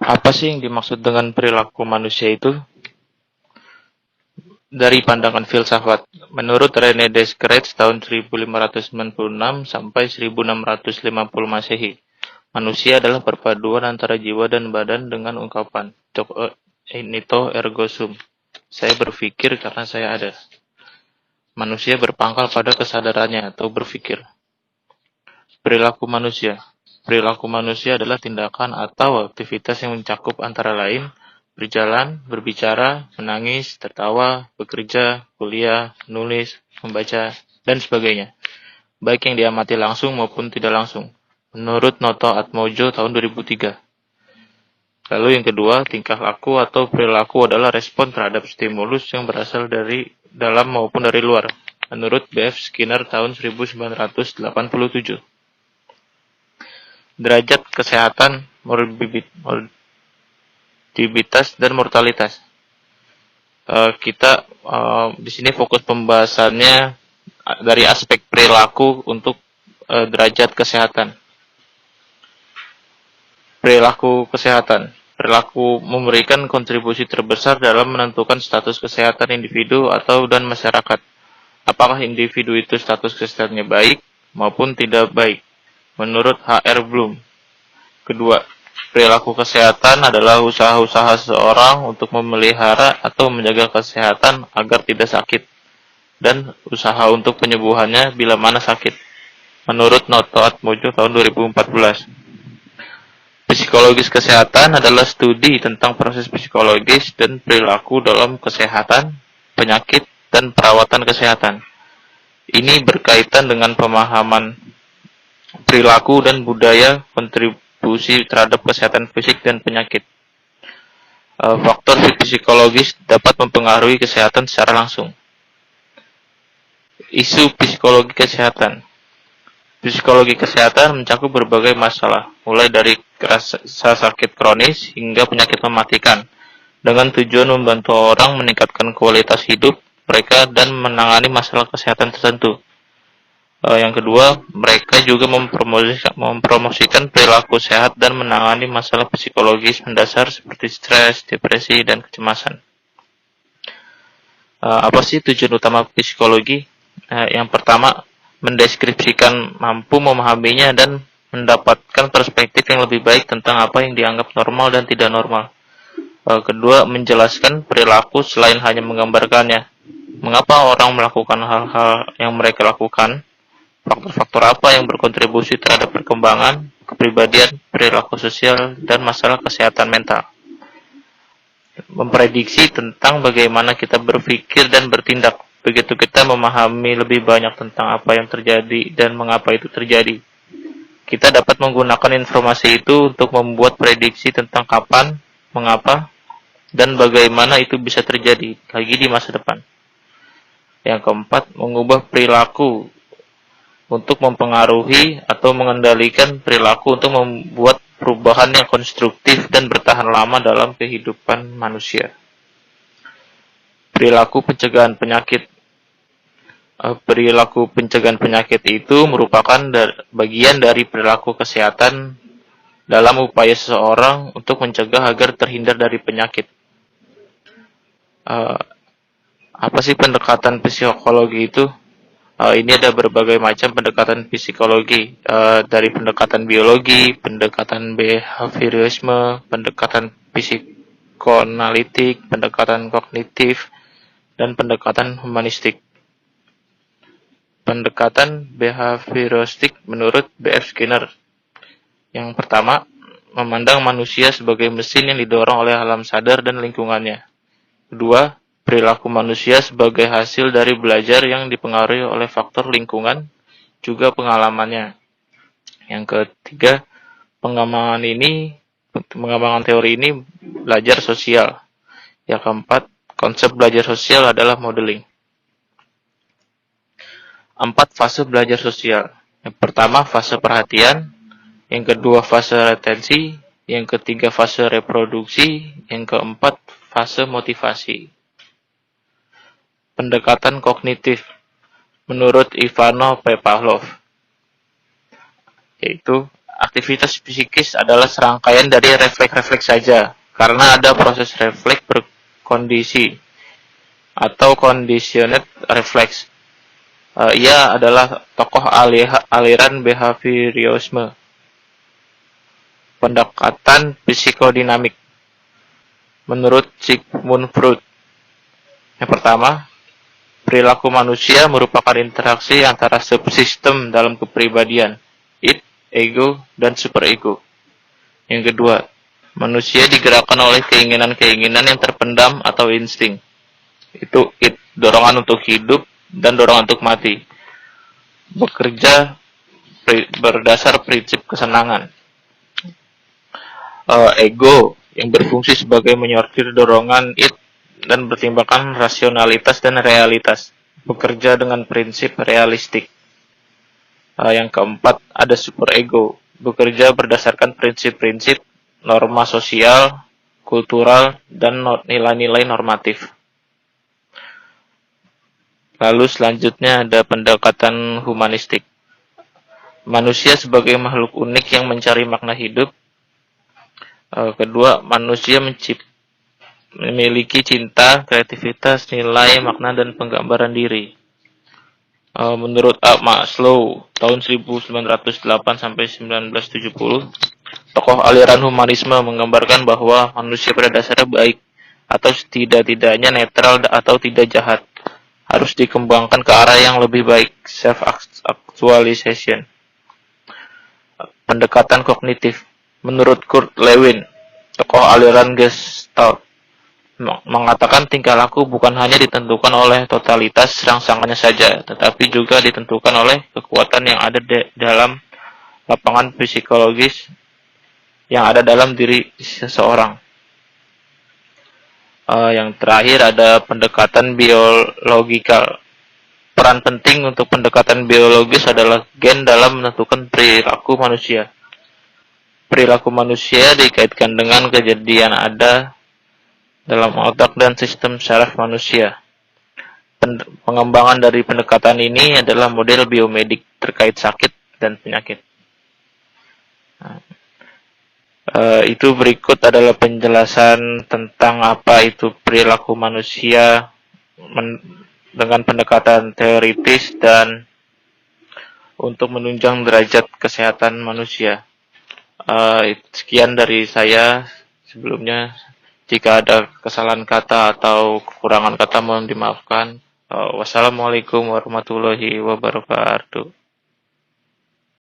Apa sih yang dimaksud dengan perilaku manusia itu? Dari pandangan filsafat, menurut René Descartes tahun 1596 sampai 1650 Masehi, manusia adalah perpaduan antara jiwa dan badan dengan ungkapan "Nihito ergo sum", saya berpikir karena saya ada. Manusia berpangkal pada kesadarannya atau berpikir. Perilaku manusia. Perilaku manusia adalah tindakan atau aktivitas yang mencakup antara lain berjalan, berbicara, menangis, tertawa, bekerja, kuliah, menulis, membaca, dan sebagainya, baik yang diamati langsung maupun tidak langsung, menurut Noto Atmojo tahun 2003. Lalu yang kedua, tingkah laku atau perilaku adalah respon terhadap stimulus yang berasal dari dalam maupun dari luar, menurut B.F. Skinner tahun 1987. Derajat kesehatan, morbiditas, dan mortalitas. Kita di sini fokus pembahasannya dari aspek perilaku untuk derajat kesehatan. Perilaku kesehatan. Perilaku memberikan kontribusi terbesar dalam menentukan status kesehatan individu atau dan masyarakat. Apakah individu itu status kesehatannya baik maupun tidak baik, menurut H.R. Bloom. Kedua, perilaku kesehatan adalah usaha-usaha seseorang untuk memelihara atau menjaga kesehatan agar tidak sakit, dan usaha untuk penyembuhannya bila mana sakit, menurut Noto Atmojo tahun 2014. Psikologis kesehatan adalah studi tentang proses psikologis dan perilaku dalam kesehatan, penyakit, dan perawatan kesehatan. Ini berkaitan dengan pemahaman perilaku dan budaya kontribusi terhadap kesehatan fisik dan penyakit. Faktor psikologis dapat mempengaruhi kesehatan secara langsung. Isu psikologi kesehatan. Psikologi kesehatan mencakup berbagai masalah, mulai dari rasa sakit kronis hingga penyakit mematikan, dengan tujuan membantu orang meningkatkan kualitas hidup mereka dan menangani masalah kesehatan tertentu. Yang kedua, mereka juga mempromosikan perilaku sehat dan menangani masalah psikologis mendasar seperti stres, depresi, dan kecemasan. Apa sih tujuan utama psikologi? Yang pertama, mendeskripsikan, mampu memahaminya, dan mendapatkan perspektif yang lebih baik tentang apa yang dianggap normal dan tidak normal. Kedua, menjelaskan perilaku selain hanya menggambarkannya. Mengapa orang melakukan hal-hal yang mereka lakukan? Faktor-faktor apa yang berkontribusi terhadap perkembangan, kepribadian, perilaku sosial, dan masalah kesehatan mental. Memprediksi tentang bagaimana kita berpikir dan bertindak. Begitu kita memahami lebih banyak tentang apa yang terjadi dan mengapa itu terjadi, kita dapat menggunakan informasi itu untuk membuat prediksi tentang kapan, mengapa, dan bagaimana itu bisa terjadi lagi di masa depan. Yang keempat, mengubah perilaku untuk mempengaruhi atau mengendalikan perilaku untuk membuat perubahan yang konstruktif dan bertahan lama dalam kehidupan manusia. Perilaku pencegahan penyakit. Perilaku pencegahan penyakit itu merupakan bagian dari perilaku kesehatan dalam upaya seseorang untuk mencegah agar terhindar dari penyakit. Apa sih pendekatan psikologi itu? Ini ada berbagai macam pendekatan psikologi, dari pendekatan biologi, pendekatan behaviorisme, pendekatan psikoanalitik, pendekatan kognitif, dan pendekatan humanistik. Pendekatan behavioristik menurut B.F. Skinner. Yang pertama, memandang manusia sebagai mesin yang didorong oleh alam sadar dan lingkungannya. Kedua, perilaku manusia sebagai hasil dari belajar yang dipengaruhi oleh faktor lingkungan, juga pengalamannya. Yang ketiga, pengembangan teori ini belajar sosial. Yang keempat, konsep belajar sosial adalah modeling. 4 fase belajar sosial. Yang pertama, fase perhatian. Yang kedua, fase retensi. Yang ketiga, fase reproduksi. Yang keempat, fase motivasi. Pendekatan kognitif menurut Ivano P. Pavlov, yaitu aktivitas psikis adalah serangkaian dari refleks-refleks saja, karena ada proses refleks berkondisi atau conditioned refleks. Ia adalah tokoh aliran behaviorisme, pendekatan psikodinamik, menurut Sigmund Freud. Yang pertama, perilaku manusia merupakan interaksi antara subsistem dalam kepribadian, id, ego, dan superego. Yang kedua, manusia digerakkan oleh keinginan-keinginan yang terpendam atau insting. Itu id, dorongan untuk hidup dan dorongan untuk mati. Bekerja berdasar prinsip kesenangan. Ego, yang berfungsi sebagai menyortir dorongan id dan pertimbangkan rasionalitas dan realitas, bekerja dengan prinsip realistik. Yang keempat, ada superego, bekerja berdasarkan prinsip-prinsip, norma sosial, kultural, dan nilai-nilai normatif. Lalu selanjutnya ada pendekatan humanistik. Manusia sebagai makhluk unik yang mencari makna hidup. Kedua, manusia memiliki cinta, kreativitas, nilai, makna, dan penggambaran diri. Menurut Maslow, tahun 1908 sampai 1970, tokoh aliran humanisme menggambarkan bahwa manusia pada dasarnya baik, atau setidak-tidaknya netral atau tidak jahat, harus dikembangkan ke arah yang lebih baik, self-actualization. Pendekatan kognitif. Menurut Kurt Lewin, tokoh aliran Gestalt, mengatakan tingkah laku bukan hanya ditentukan oleh totalitas rangsangannya saja, tetapi juga ditentukan oleh kekuatan yang ada dalam lapangan psikologis yang ada dalam diri seseorang. Yang terakhir ada pendekatan biologikal. Peran penting untuk pendekatan biologis adalah gen dalam menentukan perilaku manusia. Perilaku manusia dikaitkan dengan kejadian ada dalam otak dan sistem saraf manusia. Pengembangan dari pendekatan ini adalah model biomedik terkait sakit dan penyakit. Itu berikut adalah penjelasan tentang apa itu perilaku manusia dengan pendekatan teoritis dan untuk menunjang derajat kesehatan manusia. Sekian dari saya. Sebelumnya, jika ada kesalahan kata atau kekurangan kata mohon dimaafkan. Wassalamualaikum warahmatullahi wabarakatuh.